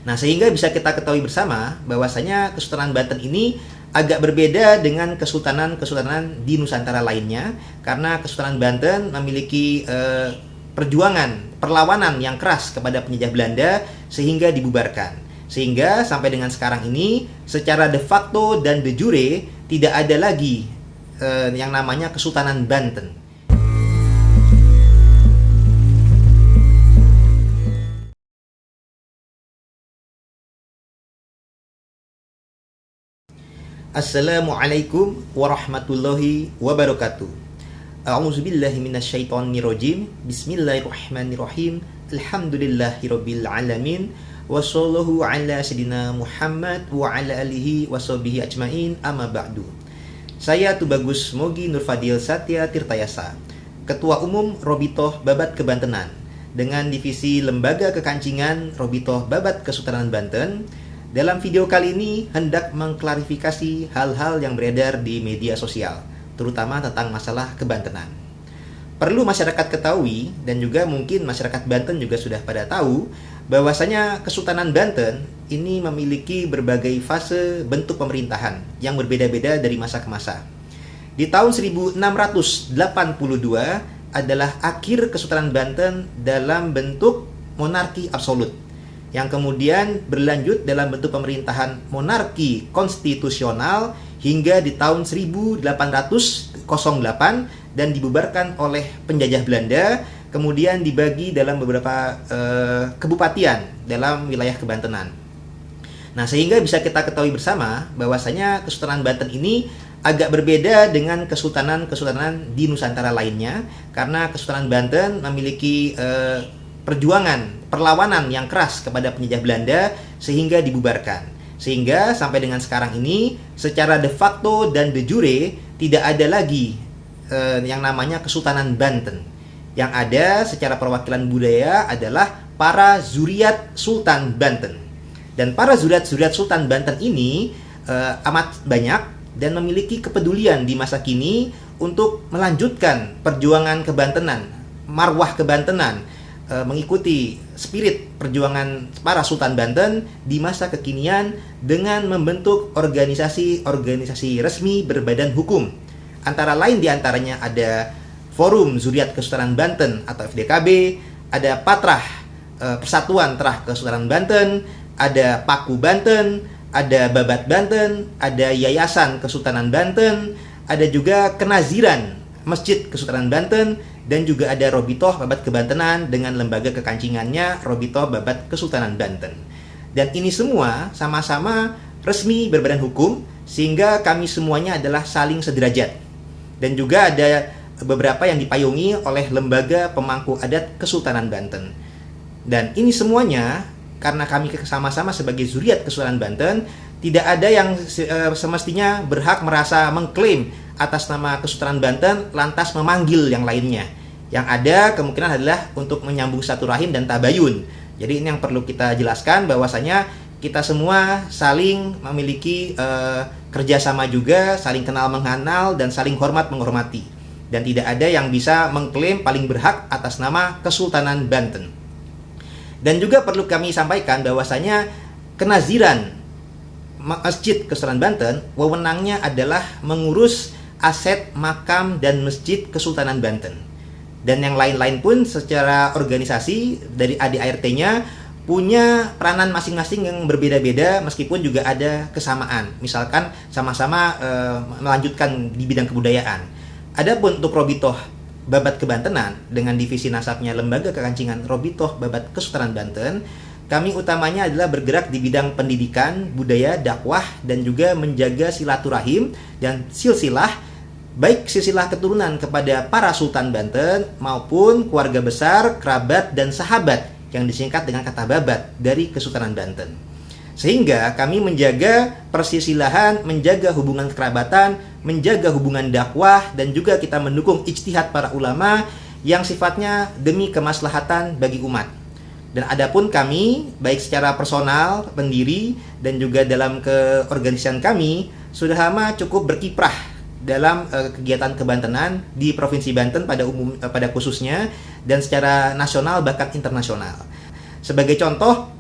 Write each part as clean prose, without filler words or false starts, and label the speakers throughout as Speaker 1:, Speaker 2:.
Speaker 1: Nah, sehingga bisa kita ketahui bersama bahwasanya Kesultanan Banten ini agak berbeda dengan kesultanan-kesultanan di Nusantara lainnya, karena Kesultanan Banten memiliki perjuangan, perlawanan yang keras kepada penjajah Belanda sehingga dibubarkan. Sehingga sampai dengan sekarang ini secara de facto dan de jure tidak ada lagi yang namanya Kesultanan Banten. Assalamualaikum warahmatullahi wabarakatuh. A'udzubillahi minasyaitonirrajim. Bismillahirrahmanirrahim. Alhamdulillahirabbil alamin. Wassallallahu ala sayyidina Muhammad wa ala alihi washabihi ajmain. Amma ba'du. Saya Tubagus Mogi Nurfadil Satya Tirtayasa, Ketua Umum Robitoh Babat Kebantenan, dengan Divisi Lembaga Kekancingan Robitoh Babat Kesultanan Banten. Dalam video kali ini hendak mengklarifikasi hal-hal yang beredar di media sosial, terutama tentang masalah kebantenan. Perlu masyarakat ketahui, dan juga mungkin masyarakat Banten juga sudah pada tahu, bahwasanya Kesultanan Banten ini memiliki berbagai fase bentuk pemerintahan yang berbeda-beda dari masa ke masa. Di tahun 1682 adalah akhir Kesultanan Banten dalam bentuk monarki absolut, yang kemudian berlanjut dalam bentuk pemerintahan monarki konstitusional hingga di tahun 1808 dan dibubarkan oleh penjajah Belanda, kemudian dibagi dalam beberapa kebupatian dalam wilayah Kebantenan. Nah, sehingga bisa kita ketahui bersama bahwasanya Kesultanan Banten ini agak berbeda dengan kesultanan-kesultanan di Nusantara lainnya, karena Kesultanan Banten memiliki perjuangan, perlawanan yang keras kepada penjajah Belanda sehingga dibubarkan. Sehingga sampai dengan sekarang ini secara de facto dan de jure tidak ada lagi yang namanya Kesultanan Banten. Yang ada secara perwakilan budaya adalah para zuriat Sultan Banten. Dan para zuriat-zuriat Sultan Banten ini amat banyak dan memiliki kepedulian di masa kini untuk melanjutkan perjuangan kebantenan, marwah kebantenan, mengikuti spirit perjuangan para Sultan Banten di masa kekinian dengan membentuk organisasi-organisasi resmi berbadan hukum. Antara lain diantaranya ada Forum Zuriat Kesultanan Banten atau FDKB, ada Patrah Persatuan Terah Kesultanan Banten, ada Paku Banten, ada Babat Banten, ada Yayasan Kesultanan Banten, ada juga Kenaziran Masjid Kesultanan Banten, dan juga ada Robitoh Babat Kebantenan dengan lembaga kekancingannya Robitoh Babat Kesultanan Banten. Dan ini semua sama-sama resmi berbadan hukum, sehingga kami semuanya adalah saling sederajat. Dan juga ada beberapa yang dipayungi oleh lembaga pemangku adat Kesultanan Banten. Dan ini semuanya karena kami sama-sama sebagai zuriat Kesultanan Banten, tidak ada yang semestinya berhak merasa mengklaim atas nama Kesultanan Banten lantas memanggil yang lainnya. Yang ada kemungkinan adalah untuk menyambung satu rahim dan tabayun. Jadi ini yang perlu kita jelaskan, bahwasanya kita semua saling memiliki kerjasama juga, saling kenal mengenal, dan saling hormat menghormati. Dan tidak ada yang bisa mengklaim paling berhak atas nama Kesultanan Banten. Dan juga perlu kami sampaikan bahwasanya Kenaziran Masjid Kesultanan Banten, wewenangnya adalah mengurus aset makam dan masjid Kesultanan Banten. Dan yang lain-lain pun secara organisasi dari ADART-nya punya peranan masing-masing yang berbeda-beda, meskipun juga ada kesamaan. Misalkan sama-sama melanjutkan di bidang kebudayaan. Adapun untuk Robitoh Babat Kebantenan dengan divisi nasabnya Lembaga Kekancingan Robitoh Babat Kesultanan Banten, kami utamanya adalah bergerak di bidang pendidikan, budaya, dakwah, dan juga menjaga silaturahim dan silsilah, baik silsilah keturunan kepada para Sultan Banten maupun keluarga besar, kerabat, dan sahabat yang disingkat dengan kata Babat dari Kesultanan Banten. Sehingga kami menjaga persisilahan, menjaga hubungan kerabatan, menjaga hubungan dakwah, dan juga kita mendukung ijtihad para ulama yang sifatnya demi kemaslahatan bagi umat. Dan adapun kami, baik secara personal, pendiri, dan juga dalam keorganisasian kami, sudah lama cukup berkiprah dalam kegiatan kebantenan di Provinsi Banten pada khususnya, dan secara nasional bahkan internasional. Sebagai contoh,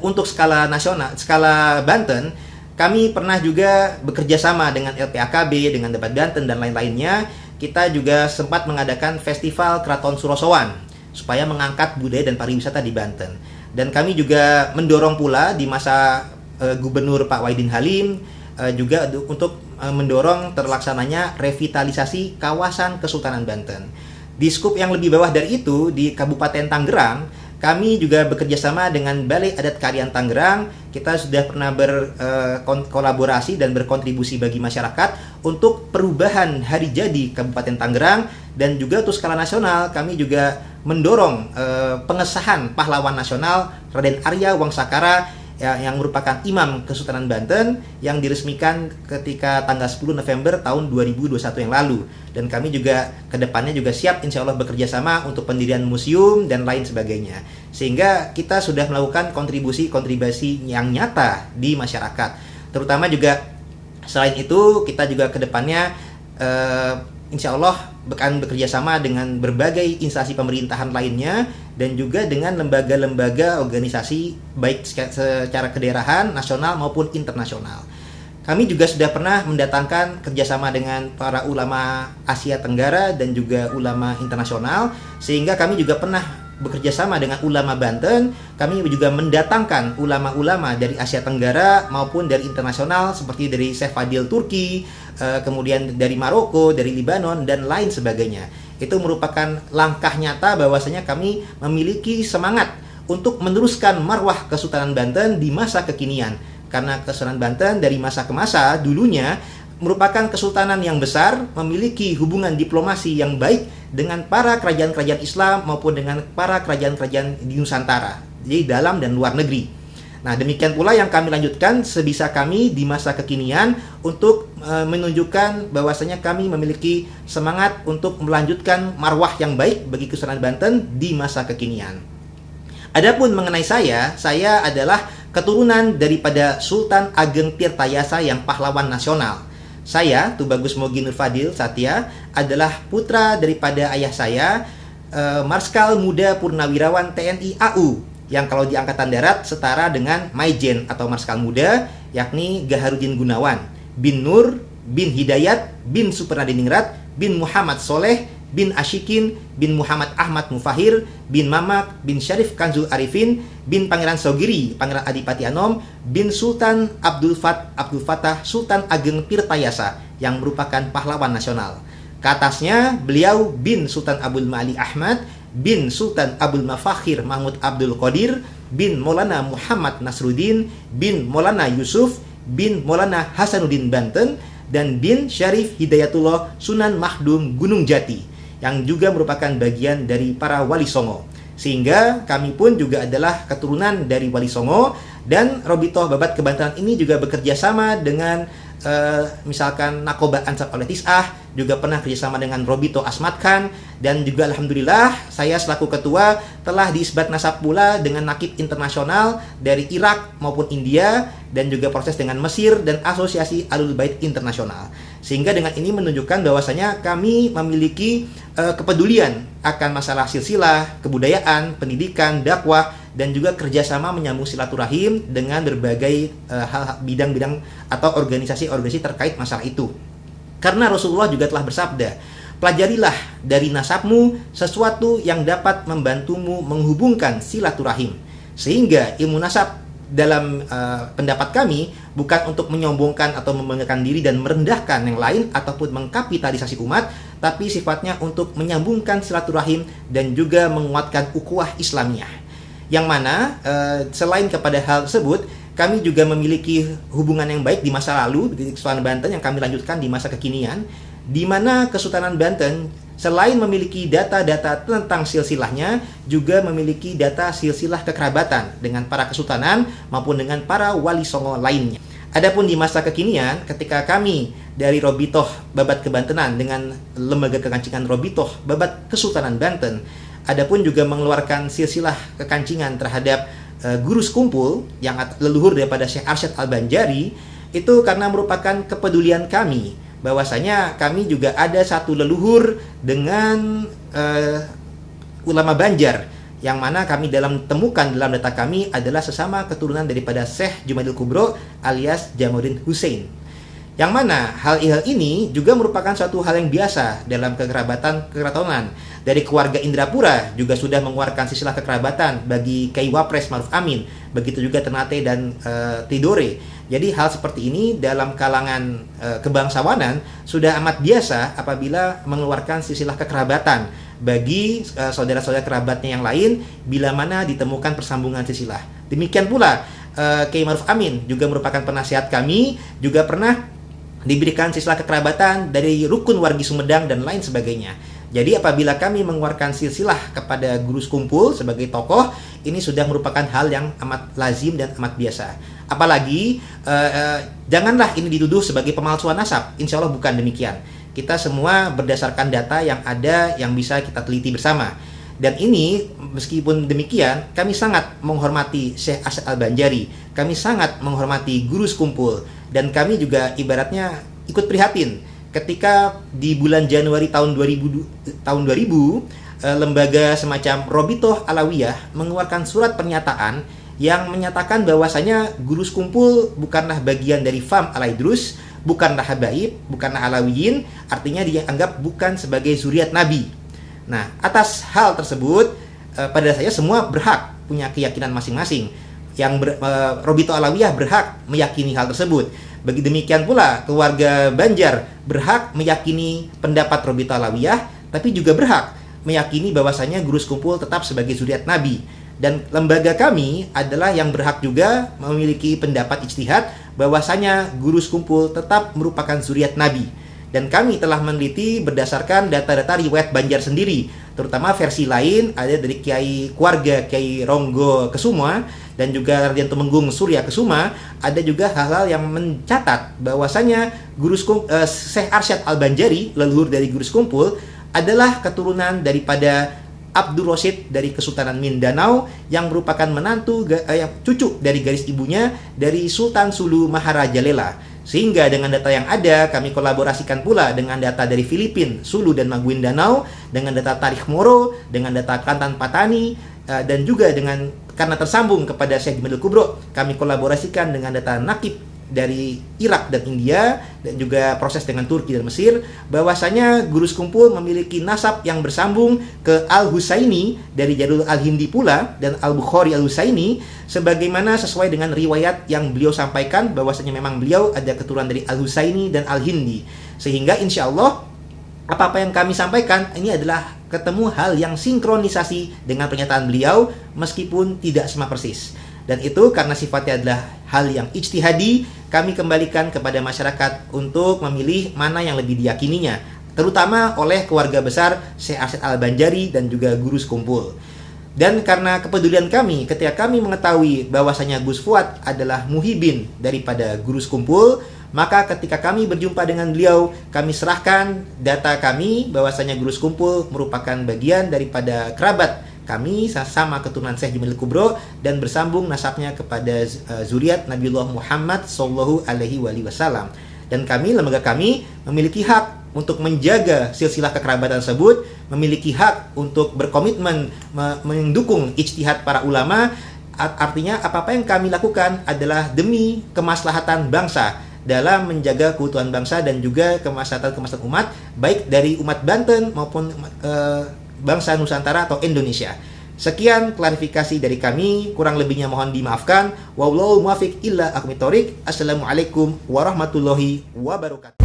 Speaker 1: Untuk skala nasional, skala Banten, kami pernah juga bekerja sama dengan LPAKB, dengan Debat Banten dan lain-lainnya. Kita juga sempat mengadakan Festival Keraton Surosowan supaya mengangkat budaya dan pariwisata di Banten. Dan kami juga mendorong pula di masa Gubernur Pak Wahidin Halim juga untuk mendorong terlaksananya revitalisasi kawasan Kesultanan Banten. Di skup yang lebih bawah dari itu, di Kabupaten Tangerang, kami juga bekerja sama dengan Balai Adat Karian Tangerang. Kita sudah pernah berkolaborasi dan berkontribusi bagi masyarakat untuk perubahan hari jadi Kabupaten Tangerang. Dan juga untuk skala nasional, kami juga mendorong pengesahan pahlawan nasional Raden Arya Wangsakara yang merupakan Imam Kesultanan Banten yang diresmikan ketika tanggal 10 November tahun 2021 yang lalu. Dan kami juga kedepannya juga siap insya Allah bekerja sama untuk pendirian museum dan lain sebagainya. Sehingga kita sudah melakukan kontribusi yang nyata di masyarakat. Terutama juga selain itu kita juga kedepannya insya Allah akan bekerja sama dengan berbagai instansi pemerintahan lainnya dan juga dengan lembaga-lembaga organisasi baik secara kedaerahan, nasional maupun internasional. Kami juga sudah pernah mendatangkan kerjasama dengan para ulama Asia Tenggara dan juga ulama internasional, sehingga kami juga pernah bekerja sama dengan ulama Banten. Kami juga mendatangkan ulama-ulama dari Asia Tenggara maupun dari internasional seperti dari Syekh Fadil Turki, kemudian dari Maroko, dari Libanon, dan lain sebagainya. Itu merupakan langkah nyata bahwasanya kami memiliki semangat untuk meneruskan marwah Kesultanan Banten di masa kekinian. Karena Kesultanan Banten dari masa ke masa dulunya merupakan kesultanan yang besar, memiliki hubungan diplomasi yang baik dengan para kerajaan-kerajaan Islam maupun dengan para kerajaan-kerajaan di Nusantara, jadi dalam dan luar negeri. Nah, demikian pula yang kami lanjutkan sebisa kami di masa kekinian untuk menunjukkan bahwasanya kami memiliki semangat untuk melanjutkan marwah yang baik bagi Kesultanan Banten di masa kekinian. Adapun mengenai saya adalah keturunan daripada Sultan Ageng Tirtayasa yang pahlawan nasional. Saya, Tubagus Mogi Nur Fadil Satya, adalah putra daripada ayah saya, Marskal Muda Purnawirawan TNI AU, yang kalau di Angkatan Darat setara dengan Maijen atau Marskal Muda, yakni Gaharudin Gunawan, bin Nur, bin Hidayat, bin Supernadiningrat, bin Muhammad Soleh, bin Ashikin, bin Muhammad Ahmad Mufahir, bin Mamak, bin Syarif Kanzul Arifin, bin Pangeran Sogiri, Pangeran Adipati Anom, bin Sultan Abdul Fattah Sultan Ageng Tirtayasa yang merupakan pahlawan nasional. Ke atasnya beliau bin Sultan Abdul Ma'ali Ahmad, bin Sultan Abdul Mafakhir Mahmud Abdul Qadir, bin Maulana Muhammad Nasruddin, bin Maulana Yusuf, bin Maulana Hasanuddin Banten, dan bin Syarif Hidayatullah Sunan Mahdum Gunung Jati, yang juga merupakan bagian dari para Wali Songo. Sehingga kami pun juga adalah keturunan dari Wali Songo, dan Robitoh Babat Kebantenan ini juga bekerja sama dengan misalkan Nakoba Ansar oleh Tis'ah, juga pernah kerjasama dengan Robito Asmat Khan, dan juga alhamdulillah saya selaku ketua telah diisbat nasab pula dengan nakib internasional dari Irak maupun India, dan juga proses dengan Mesir dan Asosiasi Ahlul Bait Internasional. Sehingga dengan ini menunjukkan bahwasanya kami memiliki kepedulian akan masalah silsilah, kebudayaan, pendidikan, dakwah, dan juga kerjasama menyambung silaturahim dengan berbagai bidang-bidang atau organisasi-organisasi terkait masalah itu. Karena Rasulullah juga telah bersabda, pelajarilah dari nasabmu sesuatu yang dapat membantumu menghubungkan silaturahim. Sehingga ilmu nasab dalam pendapat kami bukan untuk menyombongkan atau membanggakan diri dan merendahkan yang lain ataupun mengkapitalisasi umat, tapi sifatnya untuk menyambungkan silaturahim dan juga menguatkan ukhuwah Islamiyah. Yang mana selain kepada hal tersebut, kami juga memiliki hubungan yang baik di masa lalu di Kesultanan Banten yang kami lanjutkan di masa kekinian, di mana Kesultanan Banten selain memiliki data-data tentang silsilahnya, juga memiliki data silsilah kekerabatan dengan para kesultanan maupun dengan para wali songo lainnya. Adapun di masa kekinian, ketika kami dari Robitoh Babat Kebantenan dengan Lembaga Kekancingan Robitoh Babat Kesultanan Banten, adapun juga mengeluarkan silsilah kekancingan terhadap guru sekumpul yang leluhur daripada Syekh Arsyad Al-Banjari, itu karena merupakan kepedulian kami bahwasanya kami juga ada satu leluhur dengan ulama Banjar yang mana kami temukan dalam data kami adalah sesama keturunan daripada Syekh Jumaidul Kubro alias Jamaluddin Hussein. Yang mana hal ini juga merupakan suatu hal yang biasa dalam kekerabatan keratonan. Dari keluarga Indrapura juga sudah mengeluarkan silsilah kekerabatan bagi Kyai Wapres Maruf Amin, begitu juga Ternate dan Tidore. Jadi hal seperti ini dalam kalangan kebangsawanan sudah amat biasa apabila mengeluarkan silsilah kekerabatan bagi saudara-saudara kerabatnya yang lain bila mana ditemukan persambungan silsilah. Demikian pula Kyai Maruf Amin juga merupakan penasihat kami, juga pernah diberikan silsilah kekerabatan dari rukun wargi Sumedang dan lain sebagainya. Jadi apabila kami mengeluarkan silsilah kepada guru sekumpul sebagai tokoh, ini sudah merupakan hal yang amat lazim dan amat biasa. Apalagi janganlah ini dituduh sebagai pemalsuan nasab. Insya Allah bukan demikian. Kita semua berdasarkan data yang ada yang bisa kita teliti bersama. Dan ini meskipun demikian, kami sangat menghormati Syekh Arsyad Al-Banjari. Kami sangat menghormati guru sekumpul. Dan kami juga ibaratnya ikut prihatin ketika di bulan Januari tahun 2000 lembaga semacam Robitoh Alawiyah mengeluarkan surat pernyataan yang menyatakan bahwasanya guru sekumpul bukanlah bagian dari Fam Al-Idrus, bukanlah habaib, bukanlah alawiyin, artinya dianggap bukan sebagai zuriat Nabi. Nah, atas hal tersebut pada saya semua berhak punya keyakinan masing-masing. Robito Alawiyah berhak meyakini hal tersebut. Bagi demikian pula keluarga Banjar berhak meyakini pendapat Robito Alawiyah, tapi juga berhak meyakini bahwasanya guru sekumpul tetap sebagai zuriat Nabi. Dan lembaga kami adalah yang berhak juga memiliki pendapat ijtihad bahwasanya guru sekumpul tetap merupakan zuriat Nabi. Dan kami telah meneliti berdasarkan data-data riwayat Banjar sendiri, terutama versi lain ada dari keluarga Kiai Ronggo Kesuma dan juga Raden Tumenggung Surya Kesuma. Ada juga hal-hal yang mencatat bahwasanya Syekh Arsyad Al-Banjari, leluhur dari guru sekumpul, adalah keturunan daripada Abdul Rosid dari Kesultanan Mindanao yang merupakan cucu dari garis ibunya dari Sultan Sulu Maharaja Lela. Sehingga dengan data yang ada, kami kolaborasikan pula dengan data dari Filipina, Sulu dan Maguindanao, dengan data Tarikh Moro, dengan data Kelantan Patani, dan juga karena tersambung kepada Syekh Jumaidul Kubro, kami kolaborasikan dengan data Nakib dari Irak dan India, dan juga proses dengan Turki dan Mesir, bahwasanya guru sekumpul memiliki nasab yang bersambung ke Al-Husaini dari Jalul Al-Hindi pula dan Al-Bukhari Al-Husaini, sebagaimana sesuai dengan riwayat yang beliau sampaikan bahwasanya memang beliau ada keturunan dari Al-Husaini dan Al-Hindi. Sehingga insya Allah apa-apa yang kami sampaikan ini adalah ketemu hal yang sinkronisasi dengan pernyataan beliau meskipun tidak sama persis. Dan itu karena sifatnya adalah hal yang ijtihadi, kami kembalikan kepada masyarakat untuk memilih mana yang lebih diyakininya, terutama oleh keluarga besar Syekh Arsyad Al-Banjari dan juga guru sekumpul. Dan karena kepedulian kami ketika kami mengetahui bahwasanya Gus Fuad adalah muhibin daripada guru sekumpul, maka ketika kami berjumpa dengan beliau, kami serahkan data kami bahwasanya guru sekumpul merupakan bagian daripada kerabat kami sama keturunan Syekh Jumaidul Kubro dan bersambung nasabnya kepada zuriat Nabiullah Muhammad sallallahu alaihi wasallam. Dan lembaga kami memiliki hak untuk menjaga silsilah kekerabatan tersebut, memiliki hak untuk berkomitmen mendukung ijtihad para ulama. Artinya apa-apa yang kami lakukan adalah demi kemaslahatan bangsa dalam menjaga keutuhan bangsa dan juga kemaslahatan umat, baik dari umat Banten maupun bangsa Nusantara atau Indonesia. Sekian klarifikasi dari kami, kurang lebihnya mohon dimaafkan. Wallahu muwaffiq illa aqwamit thoriq. Assalamualaikum warahmatullahi wabarakatuh.